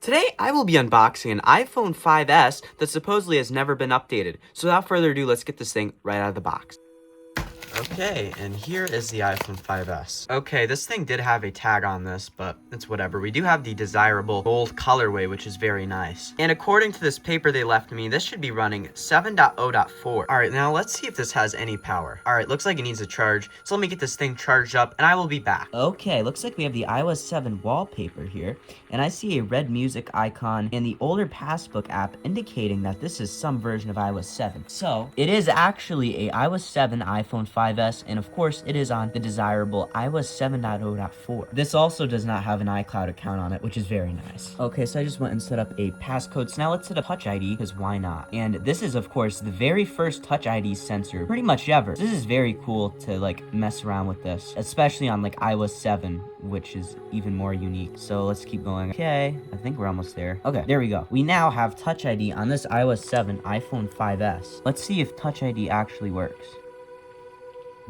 Today, I will be unboxing an iPhone 5S that supposedly has never been updated. So without further ado, let's get this thing right out of the box. Okay, and here is the iPhone 5S. Okay, this thing did have a tag on this, but it's whatever. We do have the desirable gold colorway, which is very nice. And according to this paper they left me, this should be running 7.0.4. Alright, now let's see if this has any power. Alright, looks like it needs a charge, so let me get this thing charged up, and I will be back. Okay, looks like we have the iOS 7 wallpaper here, and I see a red music icon and the older Passbook app indicating that this is some version of iOS 7. So, it is actually a iOS 7 iPhone 5S, and of course, it is on the desirable iOS 7.0.4. This also does not have an iCloud account on it, which is very nice. Okay, so I just went and set up a passcode, so now let's set up Touch ID, because why not? And this is, of course, the very first Touch ID sensor pretty much ever. This is very cool to, mess around with this, especially on, iOS 7, which is even more unique. So let's keep going. Okay, I think we're almost there. Okay, there we go. We now have Touch ID on this iOS 7 iPhone 5S. Let's see if Touch ID actually works.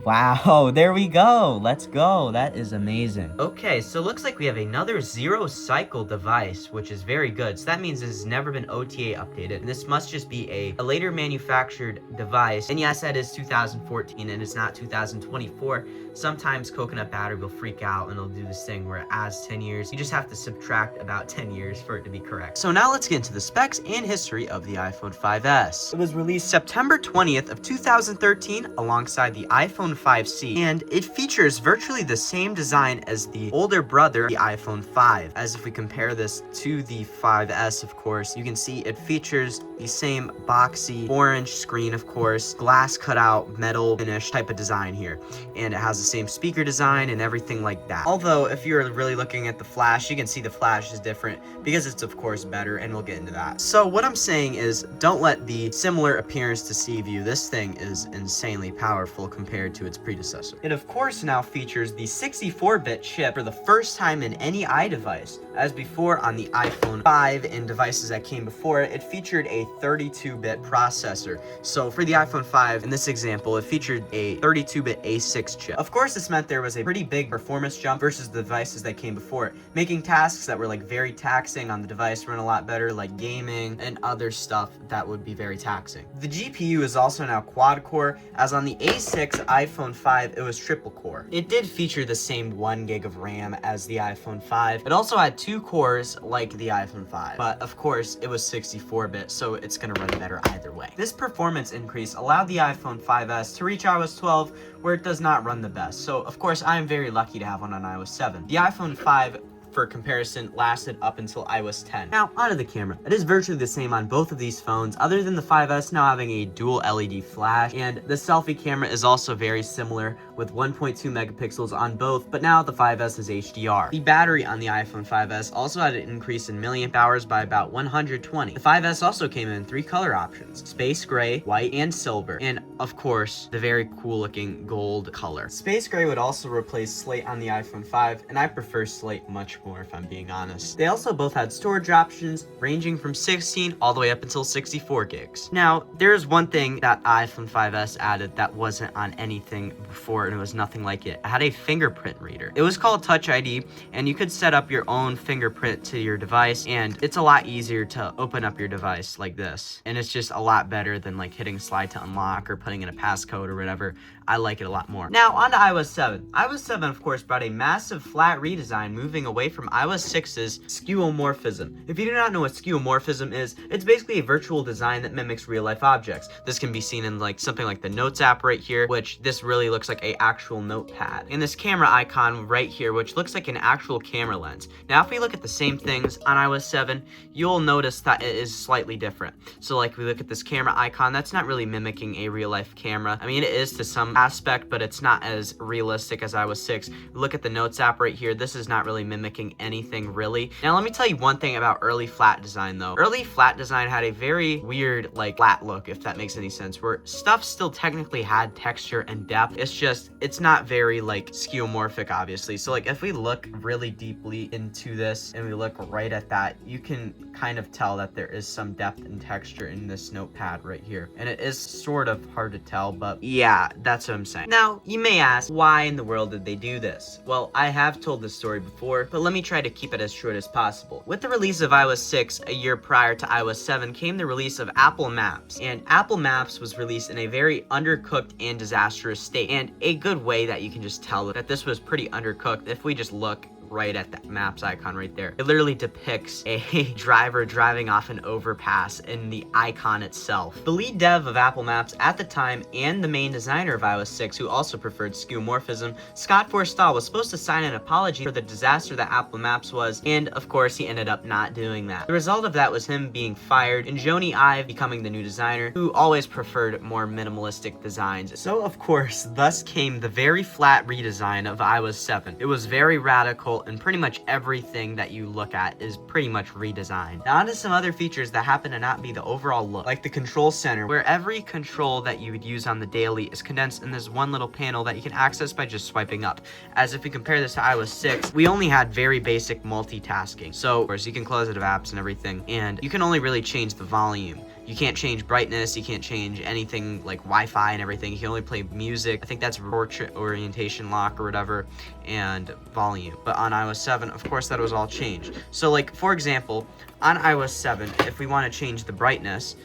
Wow, there we go. Let's go. That is amazing. Okay, so it looks like we have another zero cycle device, which is very good. So that means this has never been OTA updated. And this must just be a later manufactured device. And yes, that is 2014 and it's not 2024. Sometimes coconut battery will freak out and it'll do this thing where it adds 10 years. You just have to subtract about 10 years for it to be correct. So now let's get into the specs and history of the iPhone 5S. It was released September 20th of 2013 alongside the iPhone 5C, and it features virtually the same design as the older brother, the iPhone 5. As if we compare this to the 5S, of course, you can see it features the same boxy orange screen, of course, glass cutout, metal finish type of design here, and it has the same speaker design and everything like that. Although, if you're really looking at the flash, you can see the flash is different because it's, of course, better, and we'll get into that. So what I'm saying is, don't let the similar appearance deceive you. This thing is insanely powerful compared to its predecessor. It of course now features the 64-bit chip for the first time in any iDevice. As before on the iPhone 5 and devices that came before it, it featured a 32-bit processor. So for the iPhone 5, in this example, it featured a 32-bit A6 chip. Of course, this meant there was a pretty big performance jump versus the devices that came before it, making tasks that were very taxing on the device run a lot better, like gaming and other stuff that would be very taxing. The GPU is also now quad-core, as on the A6 iPhone 5, it was triple-core. It did feature the same 1 gig of RAM as the iPhone 5. It also had 2 cores like the iPhone 5, but of course, it was 64-bit, so it's gonna run better either way. This performance increase allowed the iPhone 5S to reach iOS 12, where it does not run the best. So, of course, I am very lucky to have one on iOS 7. The iPhone 5, for comparison, lasted up until iOS 10. Now, onto the camera. It is virtually the same on both of these phones, other than the 5S now having a dual LED flash, and the selfie camera is also very similar, with 1.2 megapixels on both, but now the 5S is HDR. The battery on the iPhone 5S also had an increase in milliamp hours by about 120. The 5S also came in 3 color options: space gray, white, and silver, and of course, the very cool looking gold color. Space gray would also replace slate on the iPhone 5, and I prefer slate much more, if I'm being honest. They also both had storage options ranging from 16 all the way up until 64 gigs. Now, there is one thing that iPhone 5S added that wasn't on anything before, and it was nothing like it. It had a fingerprint reader. It was called Touch ID, and you could set up your own fingerprint to your device, and it's a lot easier to open up your device like this. And it's just a lot better than hitting slide to unlock or putting in a passcode or whatever. I like it a lot more. Now, on to iOS 7. iOS 7, of course, brought a massive flat redesign, moving away from iOS 6's skeuomorphism. If you do not know what skeuomorphism is, it's basically a virtual design that mimics real-life objects. This can be seen in something like the Notes app right here, which this really looks like a actual notepad. And this camera icon right here, which looks like an actual camera lens. Now, if we look at the same things on iOS 7, you'll notice that it is slightly different. So we look at this camera icon, that's not really mimicking a real-life camera. I mean, it is to some aspect, but it's not as realistic as iOS 6. Look at the Notes app right here. This is not really mimicking anything really. Now, let me tell you one thing about early flat design though. Early flat design had a very weird flat look, if that makes any sense, where stuff still technically had texture and depth. It's just, it's not very skeuomorphic, obviously. So if we look really deeply into this and we look right at that, you can kind of tell that there is some depth and texture in this notepad right here. And it is sort of hard to tell, but yeah, that's what I'm saying. Now, you may ask, why in the world did they do this? Well, I have told this story before, but let me try to keep it as short as possible. With the release of iOS 6 a year prior to iOS 7 came the release of Apple Maps, and Apple Maps was released in a very undercooked and disastrous state, and a good way that you can just tell that this was pretty undercooked if we just look right at that maps icon right there. It literally depicts a driver driving off an overpass in the icon itself. The lead dev of Apple Maps at the time and the main designer of iOS 6, who also preferred skeuomorphism, Scott Forstall, was supposed to sign an apology for the disaster that Apple Maps was, and of course he ended up not doing that. The result of that was him being fired and Joni Ive becoming the new designer, who always preferred more minimalistic designs. So of course, thus came the very flat redesign of iOS 7. It was very radical, and pretty much everything that you look at is pretty much redesigned. Now onto some other features that happen to not be the overall look, like the control center, where every control that you would use on the daily is condensed in this one little panel that you can access by just swiping up. As if we compare this to iOS 6, we only had very basic multitasking. So of course you can close out of apps and everything, and you can only really change the volume. You can't change brightness, you can't change anything like Wi-Fi and everything. You can only play music. I think that's portrait orientation lock or whatever, and volume. But on iOS 7, of course, that was all changed. So like, for example, on iOS 7, if we want to change the brightness,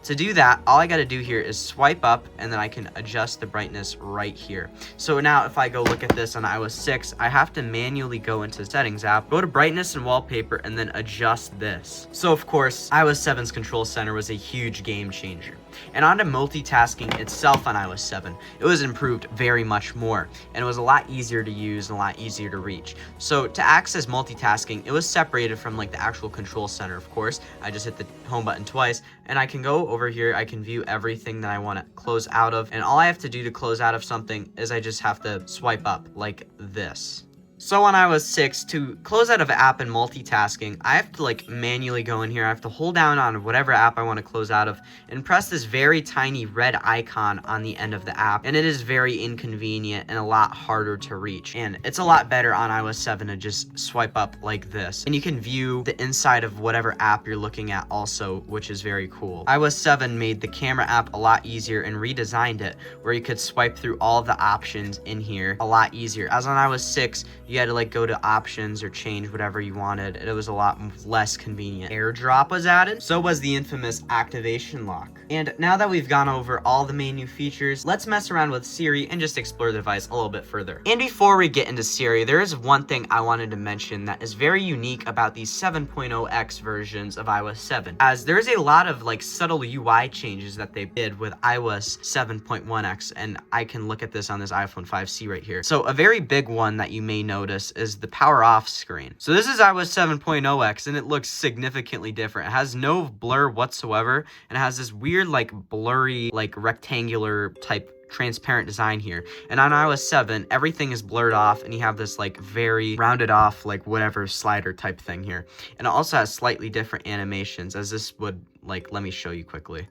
to do that, all I gotta do here is swipe up, and then I can adjust the brightness right here. So now if I go look at this on iOS 6, I have to manually go into the settings app, go to brightness and wallpaper, and then adjust this. So of course, iOS 7's control center was a huge game changer. And onto multitasking itself on iOS 7, it was improved very much more, and it was a lot easier to use and a lot easier to reach. So to access multitasking, it was separated from like the actual control center, of course. I just hit the home button twice, and I can go over here, I can view everything that I want to close out of, and all I have to do to close out of something is I just have to swipe up like this. So on iOS 6, to close out of an app and multitasking, I have to like manually go in here. I have to hold down on whatever app I want to close out of and press this very tiny red icon on the end of the app. And it is very inconvenient and a lot harder to reach. And it's a lot better on iOS 7 to just swipe up like this. And you can view the inside of whatever app you're looking at also, which is very cool. iOS 7 made the camera app a lot easier and redesigned it, where you could swipe through all of the options in here a lot easier. As on iOS 6, you had to like go to options or change whatever you wanted. It was a lot less convenient. AirDrop was added, so was the infamous activation lock. And now that we've gone over all the main new features, let's mess around with Siri and just explore the device a little bit further. And before we get into Siri, there is one thing I wanted to mention that is very unique about these 7.0x versions of iOS 7, as there is a lot of like subtle UI changes that they did with iOS 7.1x, and I can look at this on this iPhone 5C right here. So a very big one that you may notice is the power off screen. So this is iOS 7.0x, and it looks significantly different. It has no blur whatsoever, and it has this weird like blurry like rectangular type transparent design here. And on iOS 7, everything is blurred off, and you have this like very rounded off like whatever slider type thing here. And it also has slightly different animations, as this would like, let me show you quickly.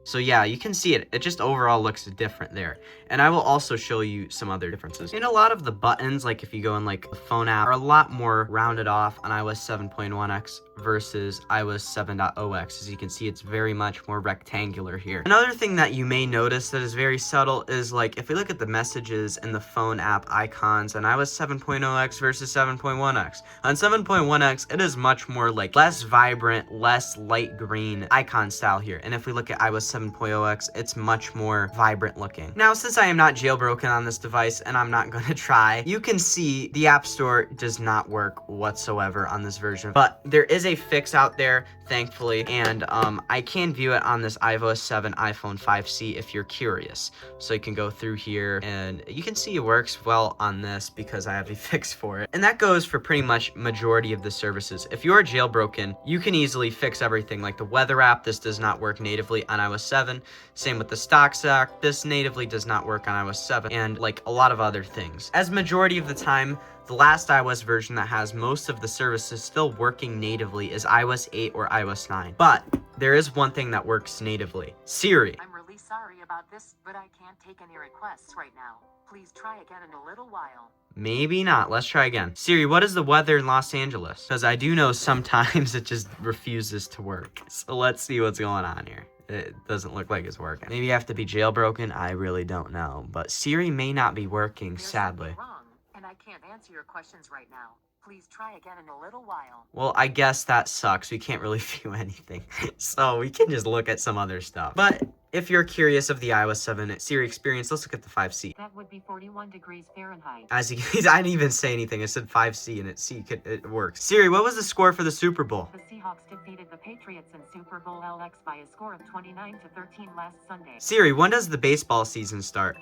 So yeah, you can see it. It just overall looks different there. And I will also show you some other differences. And a lot of the buttons, like if you go in like the phone app, are a lot more rounded off on iOS 7.1x versus iOS 7.0x. As you can see, it's very much more rectangular here. Another thing that you may notice that is very subtle is like if we look at the messages and the phone app icons on iOS 7.0x versus 7.1x. On 7.1x, it is much more like less vibrant, less light green icon style here. And if we look at iOS 7.0x, it's much more vibrant looking. Now, since I am not jailbroken on this device and I'm not going to try, you can see the App Store does not work whatsoever on this version. But there is a fix out there, thankfully, and I can view it on this iOS 7 iPhone 5C if you're curious. So you can go through here and you can see it works well on this because I have a fix for it. And that goes for pretty much majority of the services. If you're jailbroken, you can easily fix everything. Like the weather app, this does not work natively on iOS 7. Same with the stocks app, this natively does not work on iOS 7, and like a lot of other things. As majority of the time, the last iOS version that has most of the services still working natively is iOS 8 or iOS 9. But there is one thing that works natively. Siri. I'm really sorry about this, but I can't take any requests right now. Please try again in a little while. Maybe not. Let's try again. Siri, what is the weather in Los Angeles? Because I do know sometimes it just refuses to work. So let's see what's going on here. It doesn't look like it's working. Maybe you have to be jailbroken. I really don't know. But Siri may not be working, There's sadly. something wrong, and I can't answer your questions right now. Please try again in a little while. Well, I guess that sucks. We can't really view anything. So we can just look at some other stuff. But if you're curious of the iOS 7 Siri experience, let's look at the 5C. That would be 41 degrees Fahrenheit. As you can, I didn't even say anything. I said 5C and it works. Siri, what was the score for the Super Bowl? The Seahawks defeated the Patriots in Super Bowl LX by a score of 29-13 last Sunday. Siri, when does the baseball season start?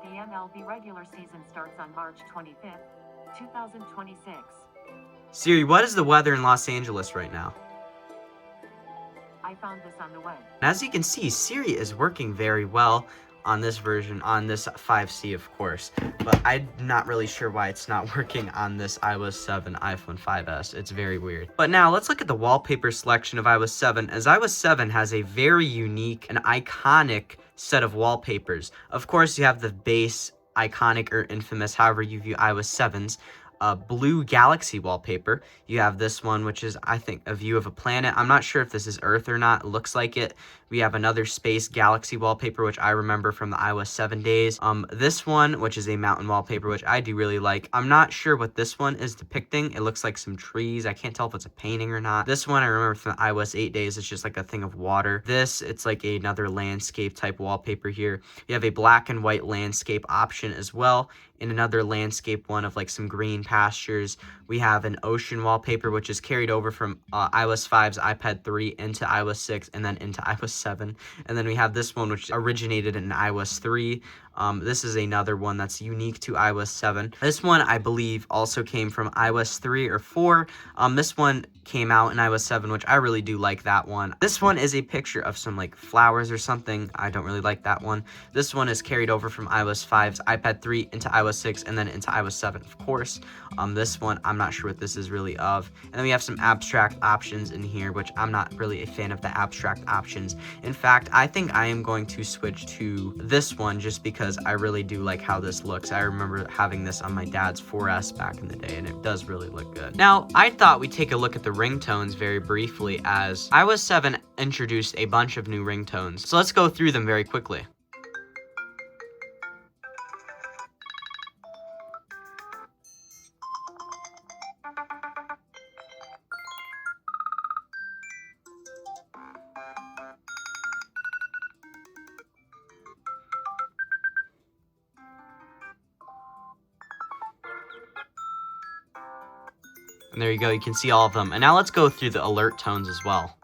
The MLB regular season starts on March 25th, 2026. Siri, what is the weather in Los Angeles right now? I found this on the web. And as you can see, Siri is working very well on this version, on this 5C, of course. But I'm not really sure why it's not working on this iOS 7 iPhone 5S. It's very weird. But now, let's look at the wallpaper selection of iOS 7, as iOS 7 has a very unique and iconic set of wallpapers. Of course, you have the base, iconic, or infamous, however you view iOS 7's, blue galaxy wallpaper. You have this one, which is, I think, a view of a planet. I'm not sure if this is Earth or not. It looks like it. We have another space galaxy wallpaper, which I remember from the iOS 7 days. This one, which is a mountain wallpaper, which I do really like. I'm not sure what this one is depicting. It looks like some trees. I can't tell if it's a painting or not. This one I remember from the iOS 8 days. It's just like a thing of water. This, it's like another landscape type wallpaper here. You have a black and white landscape option as well, and another landscape one of like some green pastures. We have an ocean wallpaper, which is carried over from iOS 5's iPad 3 into iOS 6 and then into iOS 7. And then we have this one, which originated in iOS 3. This is another one that's unique to iOS 7. This one, I believe, also came from iOS 3 or 4. This one came out in iOS 7, which I really do like that one. This one is a picture of some like flowers or something. I don't really like that one. This one is carried over from iOS 5's iPad 3 into iOS 6 and then into iOS 7, of course. This one, I'm not sure what this is really of. And then we have some abstract options in here, which I'm not really a fan of the abstract options. In fact, I think I am going to switch to this one just because I really do like how this looks. I remember having this on my dad's 4S back in the day, and it does really look good. Now, I thought we'd take a look at the ringtones very briefly, as iOS 7 introduced a bunch of new ringtones. So let's go through them very quickly. And there you go, you can see all of them. And now let's go through the alert tones as well.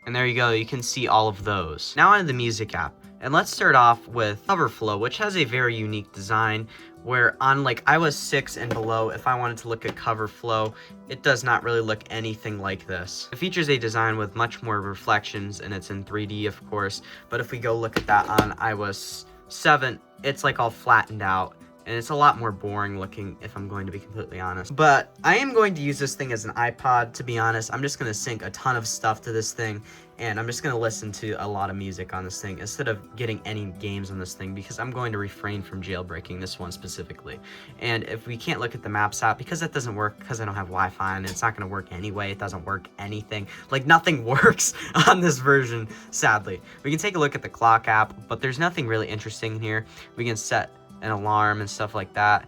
And there you go, you can see all of those. Now onto the music app. And let's start off with Cover Flow, which has a very unique design, where on like iOS 6 and below, if I wanted to look at Cover Flow, it does not really look anything like this. It features a design with much more reflections, and it's in 3D, of course. But if we go look at that on iOS 7, it's like all flattened out. And it's a lot more boring looking, if I'm going to be completely honest. But I am going to use this thing as an iPod, to be honest. I'm just going to sync a ton of stuff to this thing, and I'm just going to listen to a lot of music on this thing instead of getting any games on this thing, because I'm going to refrain from jailbreaking this one specifically. And if we can't look at the Maps app, because that doesn't work, because I don't have Wi-Fi, and it's not going to work anyway. It doesn't work anything. Like, nothing works on this version, sadly. We can take a look at the Clock app, but there's nothing really interesting in here. We can set an alarm and stuff like that,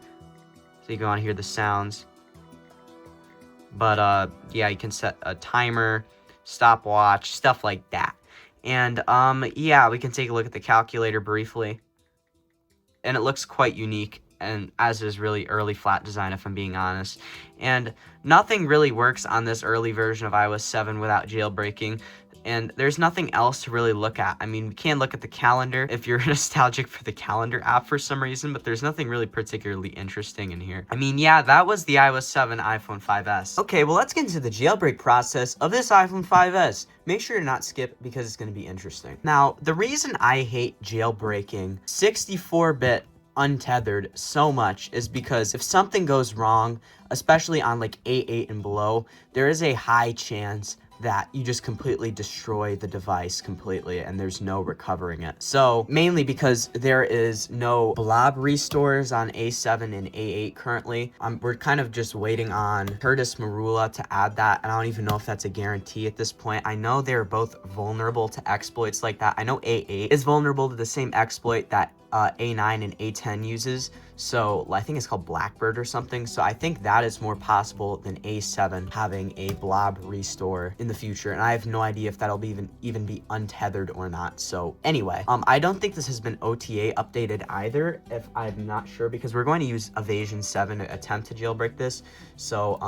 so you can hear the sounds. But yeah, you can set a timer, stopwatch, stuff like that. And yeah, we can take a look at the calculator briefly, and it looks quite unique, and as is really early flat design, if I'm being honest. And nothing really works on this early version of iOS 7 without jailbreaking. And there's nothing else to really look at. I mean, we can look at the calendar if you're nostalgic for the calendar app for some reason, but there's nothing really particularly interesting in here. I mean, yeah, that was the iOS 7 iPhone 5S. Okay, well, let's get into the jailbreak process of this iPhone 5S. Make sure to not skip, because it's going to be interesting. Now, the reason I hate jailbreaking 64-bit untethered so much is because if something goes wrong, especially on like A8 and below, there is a high chance that you just completely destroy the device completely and there's no recovering it. So mainly because there is no blob restores on A7 and A8 currently. We're kind of just waiting on Curtis Marula to add that, and I don't even know if that's a guarantee at this point. I know they're both vulnerable to exploits like that. I know A8 is vulnerable to the same exploit that A9 and A10 uses, so I think it's called Blackbird or something. So I think that is more possible than A7 having a blob restore in the future, and I have no idea if that'll be even be untethered or not. So anyway, I don't think this has been OTA updated either, if I'm not sure, because we're going to use Evasion 7 to attempt to jailbreak this. So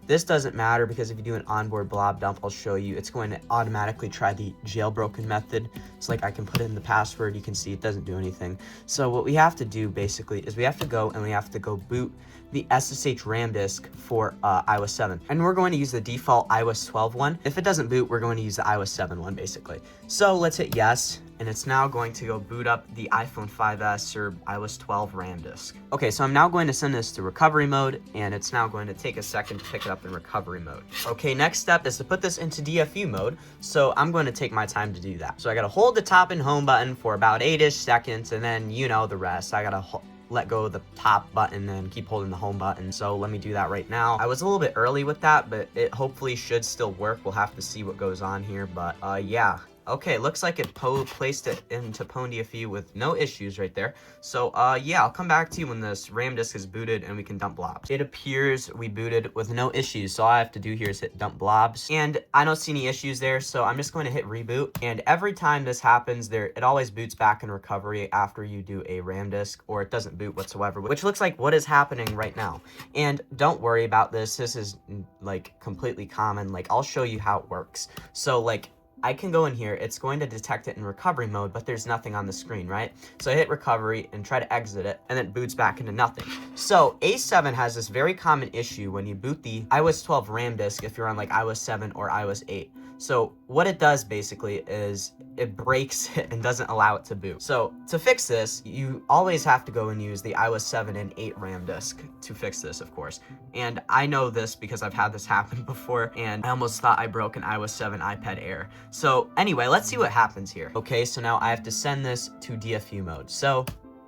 this doesn't matter because if you do an onboard blob dump, I'll show you, it's going to automatically try the jailbroken method. It's like I can put in the password, you can see it doesn't do anything. So what we have to do basically is we have to go boot the SSH RAM disk for iOS 7. And we're going to use the default iOS 12 one. If it doesn't boot, we're going to use the iOS 7 one basically. So let's hit yes. And it's now going to go boot up the iPhone 5S or iOS 12 RAM disk. Okay, so I'm now going to send this to recovery mode, and it's now going to take a second to pick it up in recovery mode. Okay, next step is to put this into DFU mode, so I'm going to take my time to do that. So I gotta hold the top and home button for about 8-ish seconds, and then you know the rest. I gotta let go of the top button and keep holding the home button. So let me do that right now. I was a little bit early with that, but it hopefully should still work. We'll have to see what goes on here, but yeah. Okay, looks like it placed it into PwnDFU with no issues right there. So, yeah, I'll come back to you when this RAM disk is booted and we can dump blobs. It appears we booted with no issues, so all I have to do here is hit dump blobs. And I don't see any issues there, so I'm just going to hit reboot. And every time this happens, it always boots back in recovery after you do a RAM disk, or it doesn't boot whatsoever, which looks like what is happening right now. And don't worry about this. This is, like, completely common. Like, I'll show you how it works. So, like, I can go in here, it's going to detect it in recovery mode, but there's nothing on the screen, right? So I hit recovery and try to exit it, and then it boots back into nothing. So A7 has this very common issue when you boot the iOS 12 RAM disk if you're on like iOS 7 or iOS 8. So what it does basically is it breaks it and doesn't allow it to boot. So to fix this, you always have to go and use the iOS 7 and 8 RAM disk to fix this, of course. And I know this because I've had this happen before, and I almost thought I broke an iOS 7 iPad Air. So anyway, let's see what happens here. Okay, so now I have to send this to DFU mode. So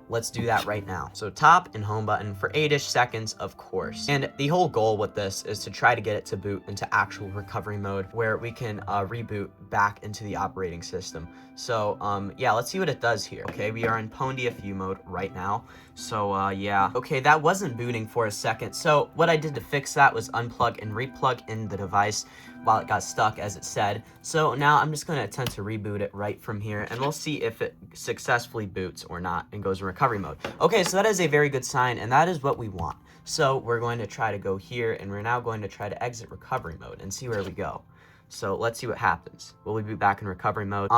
let's do that right now. So top and home button for 8-ish seconds, of course. And the whole goal with this is to try to get it to boot into actual recovery mode where we can reboot back into the operating system. So yeah, let's see what it does here. Okay, we are in PwnDFU mode right now. So yeah, okay, that wasn't booting for a second. So what I did to fix that was unplug and replug in the device while it got stuck, as it said. So now I'm just going to attempt to reboot it right from here, and we'll see if it successfully boots or not and goes in recovery mode. Okay, so that is a very good sign, and that is what we want. So we're going to try to go here, and we're now going to try to exit recovery mode and see where we go. So let's see what happens. Will we be back in recovery mode?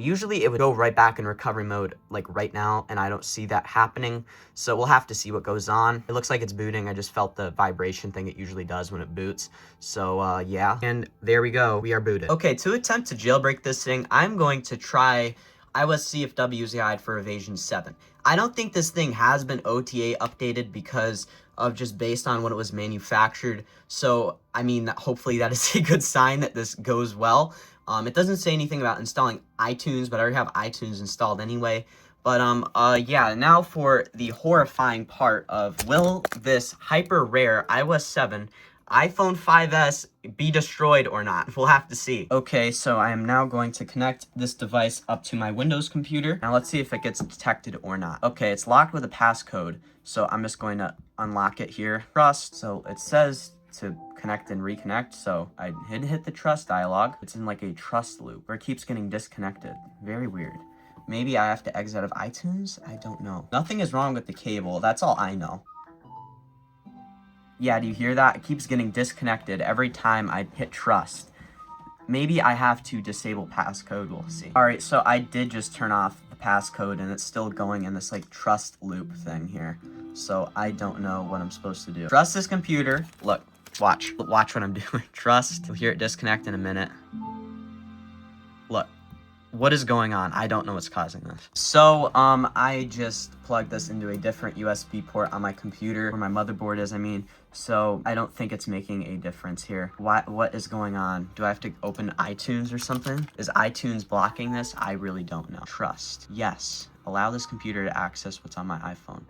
Usually it would go right back in recovery mode like right now, and I don't see that happening. So we'll have to see what goes on. It looks like it's booting. I just felt the vibration thing it usually does when it boots. So yeah, and there we go. We are booted. Okay, to attempt to jailbreak this thing, I'm going to try iOS CFW's guide for Evasion 7. I don't think this thing has been OTA updated because of just based on when it was manufactured. So, I mean, hopefully that is a good sign that this goes well. It doesn't say anything about installing iTunes, but I already have iTunes installed anyway. But, yeah, now for the horrifying part of will this hyper rare iOS 7 iPhone 5S be destroyed or not? We'll have to see. Okay, so I am now going to connect this device up to my Windows computer. Now let's see if it gets detected or not. Okay, it's locked with a passcode, so I'm just going to unlock it here. Trust, so it says to connect and reconnect, so I hit the trust dialog. It's in like a trust loop where it keeps getting disconnected. Very weird. Maybe I have to exit out of iTunes? I don't know. Nothing is wrong with the cable, that's all I know. Yeah, do you hear that? It keeps getting disconnected every time I hit trust. Maybe I have to disable passcode, we'll see. Alright, so I did just turn off the passcode and it's still going in this like trust loop thing here. So I don't know what I'm supposed to do. Trust this computer. Look, watch what I'm doing. Trust. You'll hear it disconnect in a minute. Look. What is going on? I don't know what's causing this. So, I just plugged this into a different USB port on my computer, where my motherboard is, I mean. So, I don't think it's making a difference here. What is going on? Do I have to open iTunes or something? Is iTunes blocking this? I really don't know. Trust. Yes. Allow this computer to access what's on my iPhone.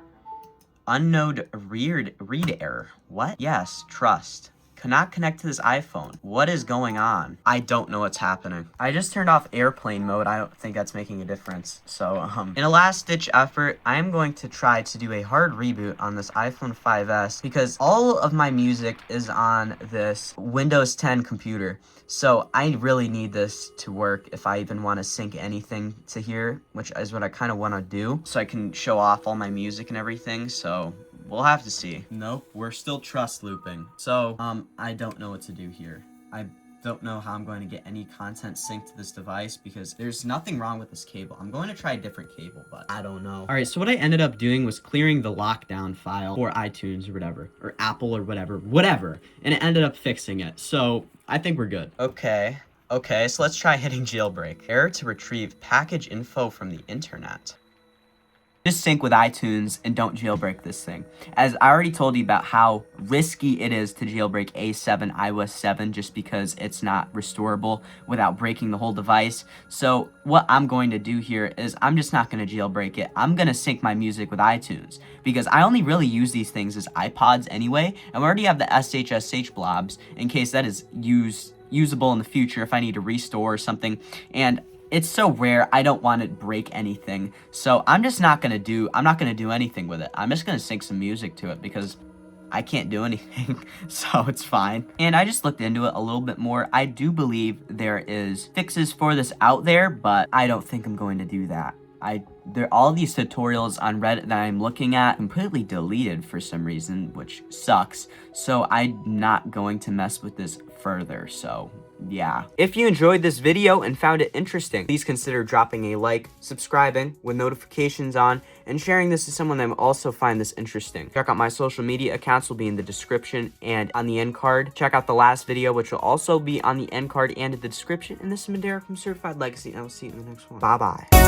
Unknown read error. What? Yes. Trust. Cannot connect to this iPhone. What is going on? I don't know what's happening. I just turned off airplane mode. I don't think that's making a difference. So, in a last-ditch effort, I'm going to try to do a hard reboot on this iPhone 5S because all of my music is on this Windows 10 computer. So, I really need this to work if I even want to sync anything to here, which is what I kind of want to do, so I can show off all my music and everything. So, we'll have to see. Nope, we're still trust looping. So, I don't know what to do here. I don't know how I'm going to get any content synced to this device because there's nothing wrong with this cable. I'm going to try a different cable, but I don't know. All right, so what I ended up doing was clearing the lockdown file for iTunes or whatever, or Apple or whatever, and it ended up fixing it. So I think we're good. Okay, so let's try hitting jailbreak. Error to retrieve package info from the internet. Just sync with iTunes and don't jailbreak this thing. As I already told you about how risky it is to jailbreak A7 iOS 7 just because it's not restorable without breaking the whole device. So what I'm going to do here is I'm just not going to jailbreak it. I'm going to sync my music with iTunes because I only really use these things as iPods anyway, and we already have the SHSH blobs in case that is usable in the future if I need to restore or something. And it's so rare, I don't want to break anything. So I'm not gonna do anything with it. I'm just gonna sync some music to it because I can't do anything, so it's fine. And I just looked into it a little bit more. I do believe there is fixes for this out there, but I don't think I'm going to do that. All these tutorials on Reddit that I'm looking at completely deleted for some reason, which sucks. So I'm not going to mess with this further, so yeah. If you enjoyed this video and found it interesting, please consider dropping a like, subscribing with notifications on, and sharing this to someone that will also find this interesting. Check out my social media accounts, will be in the description and on the end card. Check out the last video, which will also be on the end card and in the description. And this is Derek from CertifiedLegacy, and I will see you in the next one. Bye-bye.